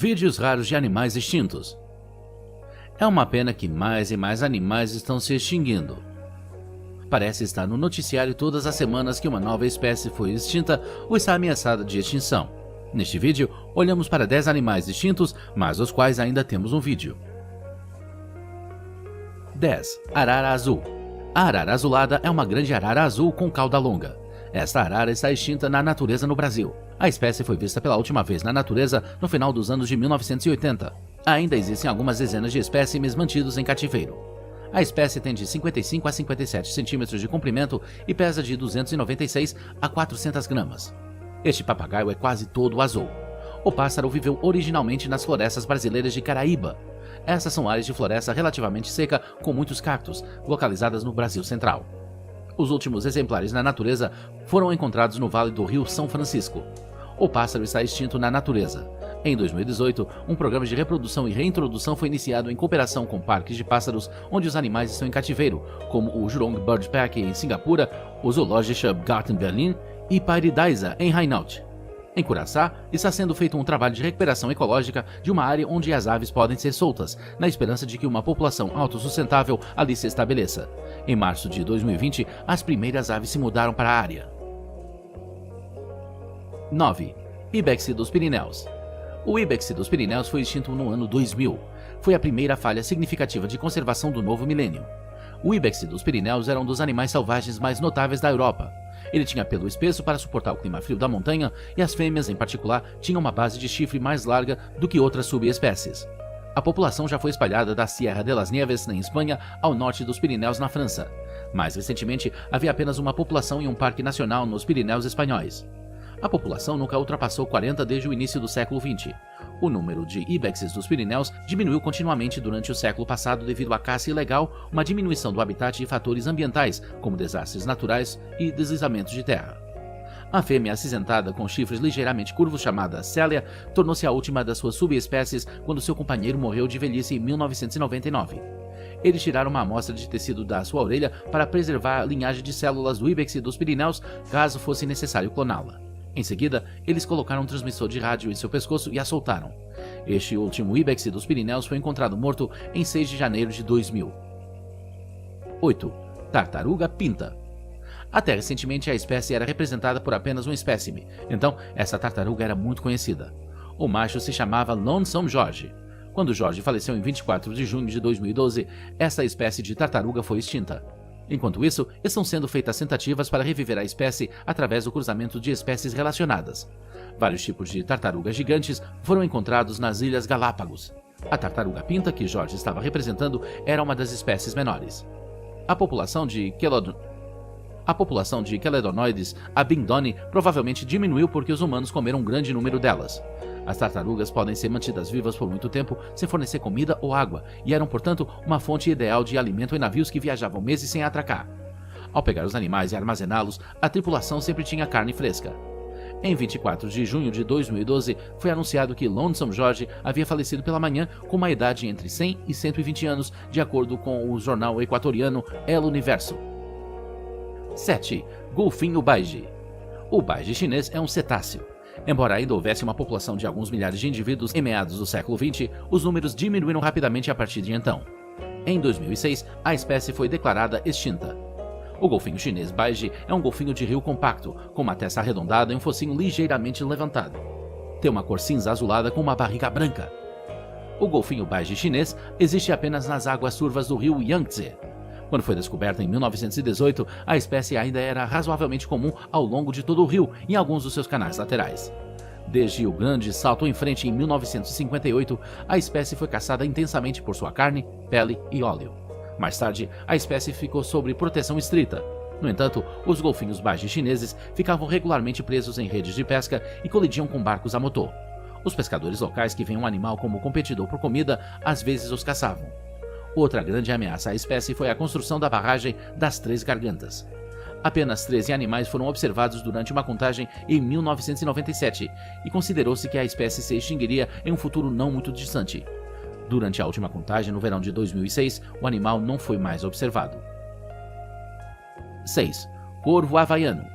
Vídeos raros de animais extintos. É uma pena que mais e mais animais estão se extinguindo. Parece estar no noticiário todas as semanas que uma nova espécie foi extinta ou está ameaçada de extinção. Neste vídeo, olhamos para 10 animais extintos, mas dos quais ainda temos um vídeo. 10. Arara azul. A arara azulada é uma grande arara azul com cauda longa. Esta arara está extinta na natureza no Brasil. A espécie foi vista pela última vez na natureza no final dos anos de 1980. Ainda existem algumas dezenas de espécimes mantidos em cativeiro. A espécie tem de 55 a 57 centímetros de comprimento e pesa de 296 a 400 gramas. Este papagaio é quase todo azul. O pássaro viveu originalmente nas florestas brasileiras de Caraíba. Essas são áreas de floresta relativamente seca com muitos cactos, localizadas no Brasil Central. Os últimos exemplares na natureza foram encontrados no Vale do Rio São Francisco. O pássaro está extinto na natureza. Em 2018, um programa de reprodução e reintrodução foi iniciado em cooperação com parques de pássaros onde os animais estão em cativeiro, como o Jurong Bird Park em Singapura, o Zoologische Garten Berlin e Paradise em Hainaut. Em Curaçá, está sendo feito um trabalho de recuperação ecológica de uma área onde as aves podem ser soltas, na esperança de que uma população autossustentável ali se estabeleça. Em março de 2020, as primeiras aves se mudaram para a área. 9. Ibex dos Pirineus. O Ibex dos Pirineus foi extinto no ano 2000. Foi a primeira falha significativa de conservação do novo milênio. O Ibex dos Pirineus era um dos animais selvagens mais notáveis da Europa. Ele tinha pelo espesso para suportar o clima frio da montanha e as fêmeas, em particular, tinham uma base de chifre mais larga do que outras subespécies. A população já foi espalhada da Sierra de las Nieves, na Espanha, ao norte dos Pirineus, na França. Mais recentemente, havia apenas uma população em um parque nacional nos Pirineus espanhóis. A população nunca ultrapassou 40 desde o início do século XX. O número de ibexes dos Pirineus diminuiu continuamente durante o século passado devido à caça ilegal, uma diminuição do habitat e fatores ambientais, como desastres naturais e deslizamentos de terra. A fêmea acinzentada com chifres ligeiramente curvos, chamada Célia, tornou-se a última das suas subespécies quando seu companheiro morreu de velhice em 1999. Eles tiraram uma amostra de tecido da sua orelha para preservar a linhagem de células do ibex dos Pirineus, caso fosse necessário cloná-la. Em seguida, eles colocaram um transmissor de rádio em seu pescoço e a soltaram. Este último ibex dos Pirineus foi encontrado morto em 6 de janeiro de 2000. 8. Tartaruga pinta. Até recentemente a espécie era representada por apenas um espécime, então essa tartaruga era muito conhecida. O macho se chamava Lonesome George. Quando George faleceu em 24 de junho de 2012, essa espécie de tartaruga foi extinta. Enquanto isso, estão sendo feitas tentativas para reviver a espécie através do cruzamento de espécies relacionadas. Vários tipos de tartarugas gigantes foram encontrados nas Ilhas Galápagos. A tartaruga pinta que George estava representando era uma das espécies menores. A população de Queledonoides abingdoni provavelmente diminuiu porque os humanos comeram um grande número delas. As tartarugas podem ser mantidas vivas por muito tempo sem fornecer comida ou água e eram, portanto, uma fonte ideal de alimento em navios que viajavam meses sem atracar. Ao pegar os animais e armazená-los, a tripulação sempre tinha carne fresca. Em 24 de junho de 2012, foi anunciado que Lonesome George havia falecido pela manhã com uma idade entre 100 e 120 anos, de acordo com o jornal equatoriano El Universo. 7. Golfinho baiji. O baiji chinês é um cetáceo. Embora ainda houvesse uma população de alguns milhares de indivíduos em meados do século XX, os números diminuíram rapidamente a partir de então. Em 2006, a espécie foi declarada extinta. O golfinho chinês baiji é um golfinho de rio compacto, com uma testa arredondada e um focinho ligeiramente levantado. Tem uma cor cinza azulada com uma barriga branca. O golfinho baiji chinês existe apenas nas águas turvas do rio Yangtze. Quando foi descoberta em 1918, a espécie ainda era razoavelmente comum ao longo de todo o rio e em alguns dos seus canais laterais. Desde o grande salto em frente em 1958, a espécie foi caçada intensamente por sua carne, pele e óleo. Mais tarde, a espécie ficou sob proteção estrita. No entanto, os golfinhos baiji chineses ficavam regularmente presos em redes de pesca e colidiam com barcos a motor. Os pescadores locais que veem um animal como competidor por comida, às vezes os caçavam. Outra grande ameaça à espécie foi a construção da barragem das Três Gargantas. Apenas 13 animais foram observados durante uma contagem em 1997 e considerou-se que a espécie se extinguiria em um futuro não muito distante. Durante a última contagem, no verão de 2006, o animal não foi mais observado. 6. Corvo havaiano.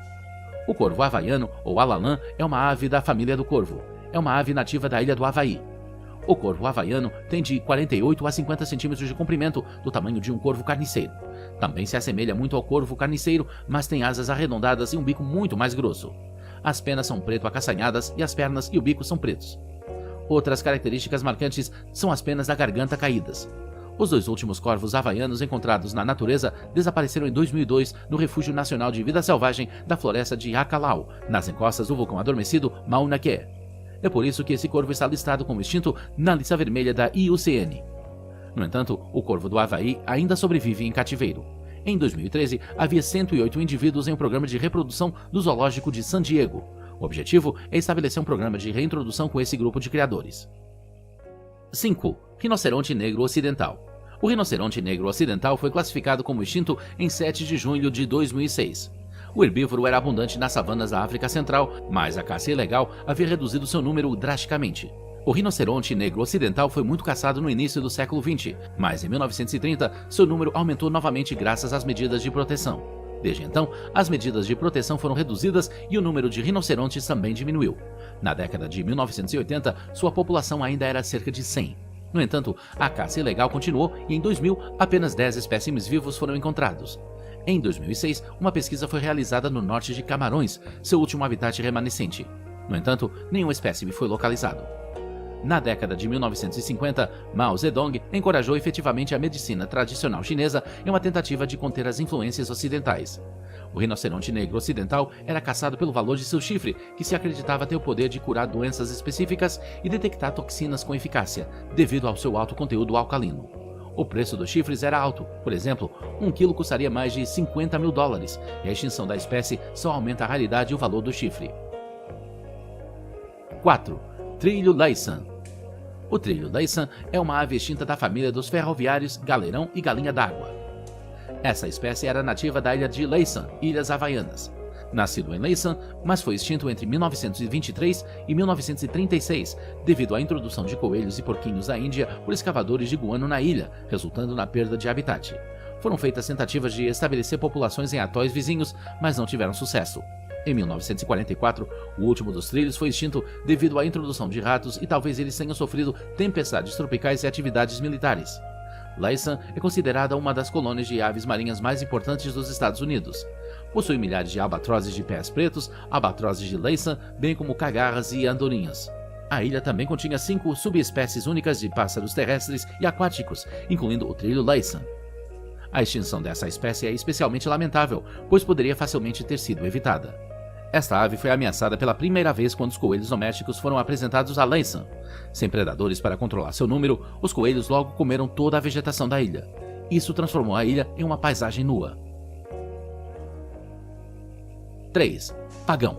O corvo havaiano, ou alalã, é uma ave da família do corvo. É uma ave nativa da ilha do Havaí. O corvo havaiano tem de 48 a 50 centímetros de comprimento, do tamanho de um corvo carniceiro. Também se assemelha muito ao corvo carniceiro, mas tem asas arredondadas e um bico muito mais grosso. As penas são preto acastanhadas e as pernas e o bico são pretos. Outras características marcantes são as penas da garganta caídas. Os 2 últimos corvos havaianos encontrados na natureza desapareceram em 2002 no Refúgio Nacional de Vida Selvagem da Floresta de Akalau, nas encostas do vulcão adormecido Mauna Kea. É por isso que esse corvo está listado como extinto na lista vermelha da IUCN. No entanto, o corvo do Havaí ainda sobrevive em cativeiro. Em 2013, havia 108 indivíduos em um programa de reprodução do Zoológico de San Diego. O objetivo é estabelecer um programa de reintrodução com esse grupo de criadores. 5. Rinoceronte negro ocidental. O rinoceronte negro ocidental foi classificado como extinto em 7 de junho de 2006. O herbívoro era abundante nas savanas da África Central, mas a caça ilegal havia reduzido seu número drasticamente. O rinoceronte negro ocidental foi muito caçado no início do século XX, mas em 1930 seu número aumentou novamente graças às medidas de proteção. Desde então, as medidas de proteção foram reduzidas e o número de rinocerontes também diminuiu. Na década de 1980, sua população ainda era cerca de 100. No entanto, a caça ilegal continuou e em 2000 apenas 10 espécimes vivos foram encontrados. Em 2006, uma pesquisa foi realizada no norte de Camarões, seu último habitat remanescente. No entanto, nenhum espécime foi localizado. Na década de 1950, Mao Zedong encorajou efetivamente a medicina tradicional chinesa em uma tentativa de conter as influências ocidentais. O rinoceronte negro ocidental era caçado pelo valor de seu chifre, que se acreditava ter o poder de curar doenças específicas e detectar toxinas com eficácia, devido ao seu alto conteúdo alcalino. O preço dos chifres era alto. Por exemplo, 1 quilo custaria mais de $50 mil, e a extinção da espécie só aumenta a raridade e o valor do chifre. 4. Trilho Laysan. O trilho Laysan é uma ave extinta da família dos ferroviários galeirão e galinha d'água. Essa espécie era nativa da ilha de Laysan, Ilhas Havaianas. Nascido em Laysan, mas foi extinto entre 1923 e 1936 devido à introdução de coelhos e porquinhos da Índia por escavadores de guano na ilha, resultando na perda de habitat. Foram feitas tentativas de estabelecer populações em atóis vizinhos, mas não tiveram sucesso. Em 1944, o último dos trilhos foi extinto devido à introdução de ratos e talvez eles tenham sofrido tempestades tropicais e atividades militares. Laysan é considerada uma das colônias de aves marinhas mais importantes dos Estados Unidos. Possui milhares de albatrozes de pés pretos, albatrozes de Laysan, bem como cagarras e andorinhas. A ilha também continha 5 subespécies únicas de pássaros terrestres e aquáticos, incluindo o trilho Laysan. A extinção dessa espécie é especialmente lamentável, pois poderia facilmente ter sido evitada. Esta ave foi ameaçada pela primeira vez quando os coelhos domésticos foram apresentados a Laysan. Sem predadores para controlar seu número, os coelhos logo comeram toda a vegetação da ilha. Isso transformou a ilha em uma paisagem nua. 3. Pagão.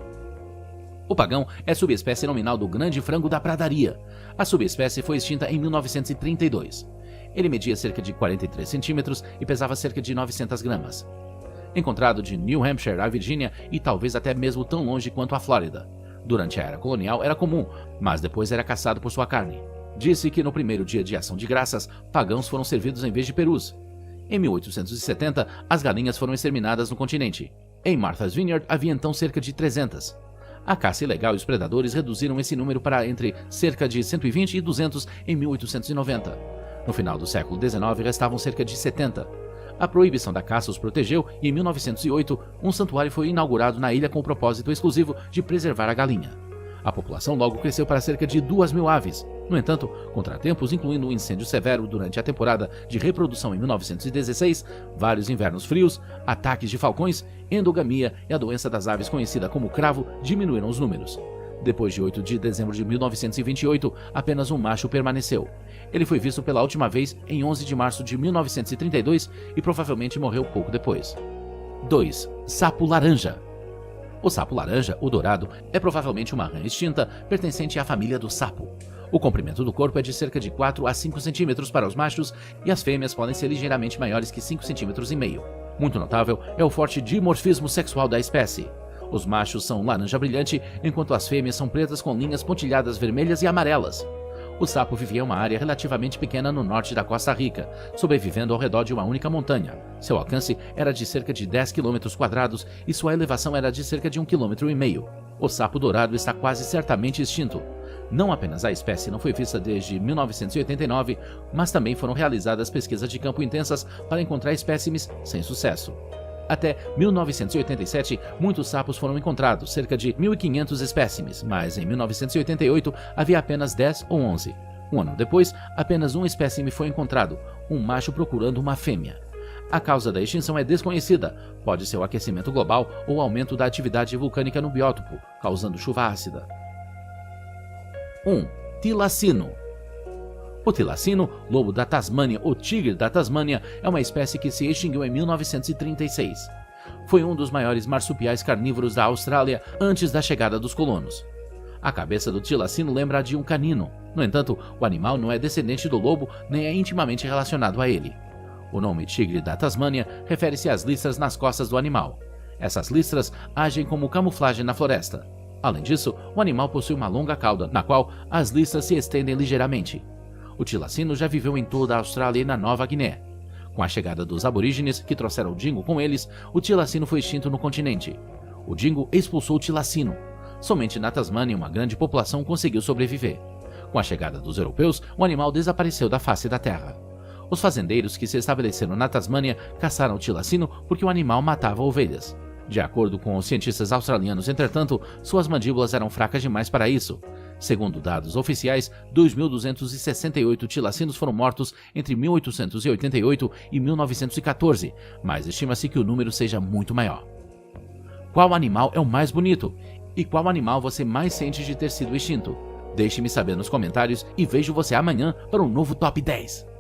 O pagão é subespécie nominal do grande frango da pradaria. A subespécie foi extinta em 1932. Ele media cerca de 43 centímetros e pesava cerca de 900 gramas. Encontrado de New Hampshire à Virgínia e talvez até mesmo tão longe quanto a Flórida. Durante a era colonial era comum, mas depois era caçado por sua carne. Disse que no primeiro dia de ação de graças, pagãos foram servidos em vez de perus. Em 1870, as galinhas foram exterminadas no continente. Em Martha's Vineyard havia então cerca de 300. A caça ilegal e os predadores reduziram esse número para entre cerca de 120 e 200 em 1890. No final do século XIX restavam cerca de 70. A proibição da caça os protegeu e em 1908 um santuário foi inaugurado na ilha com o propósito exclusivo de preservar a galinha. A população logo cresceu para cerca de 2.000 aves. No entanto, contratempos, incluindo um incêndio severo durante a temporada de reprodução em 1916, vários invernos frios, ataques de falcões, endogamia e a doença das aves conhecida como cravo diminuíram os números. Depois de 8 de dezembro de 1928, apenas um macho permaneceu. Ele foi visto pela última vez em 11 de março de 1932 e provavelmente morreu pouco depois. 2. Sapo laranja. O sapo laranja, o dourado, é provavelmente uma rã extinta pertencente à família do sapo. O comprimento do corpo é de cerca de 4 a 5 centímetros para os machos e as fêmeas podem ser ligeiramente maiores que 5,5 centímetros. Muito notável é o forte dimorfismo sexual da espécie. Os machos são laranja brilhante, enquanto as fêmeas são pretas com linhas pontilhadas vermelhas e amarelas. O sapo vivia em uma área relativamente pequena no norte da Costa Rica, sobrevivendo ao redor de uma única montanha. Seu alcance era de cerca de 10 km² e sua elevação era de cerca de 1,5 km. O sapo dourado está quase certamente extinto. Não apenas a espécie não foi vista desde 1989, mas também foram realizadas pesquisas de campo intensas para encontrar espécimes sem sucesso. Até 1987, muitos sapos foram encontrados, cerca de 1.500 espécimes, mas em 1988 havia apenas 10 ou 11. Um ano depois, apenas um espécime foi encontrado, um macho procurando uma fêmea. A causa da extinção é desconhecida, pode ser o aquecimento global ou o aumento da atividade vulcânica no biótopo, causando chuva ácida. 1. Tilacino. O tilacino, lobo da Tasmânia ou tigre da Tasmânia, é uma espécie que se extinguiu em 1936. Foi um dos maiores marsupiais carnívoros da Austrália antes da chegada dos colonos. A cabeça do tilacino lembra a de um canino. No entanto, o animal não é descendente do lobo nem é intimamente relacionado a ele. O nome tigre da Tasmânia refere-se às listras nas costas do animal. Essas listras agem como camuflagem na floresta. Além disso, o animal possui uma longa cauda, na qual as listras se estendem ligeiramente. O tilacino já viveu em toda a Austrália e na Nova Guiné. Com a chegada dos aborígenes, que trouxeram o dingo com eles, o tilacino foi extinto no continente. O dingo expulsou o tilacino. Somente na Tasmânia uma grande população conseguiu sobreviver. Com a chegada dos europeus, o animal desapareceu da face da terra. Os fazendeiros que se estabeleceram na Tasmânia caçaram o tilacino porque o animal matava ovelhas. De acordo com os cientistas australianos, entretanto, suas mandíbulas eram fracas demais para isso. Segundo dados oficiais, 2.268 tilacinos foram mortos entre 1888 e 1914, mas estima-se que o número seja muito maior. Qual animal é o mais bonito? E qual animal você mais sente de ter sido extinto? Deixe-me saber nos comentários e vejo você amanhã para um novo Top 10.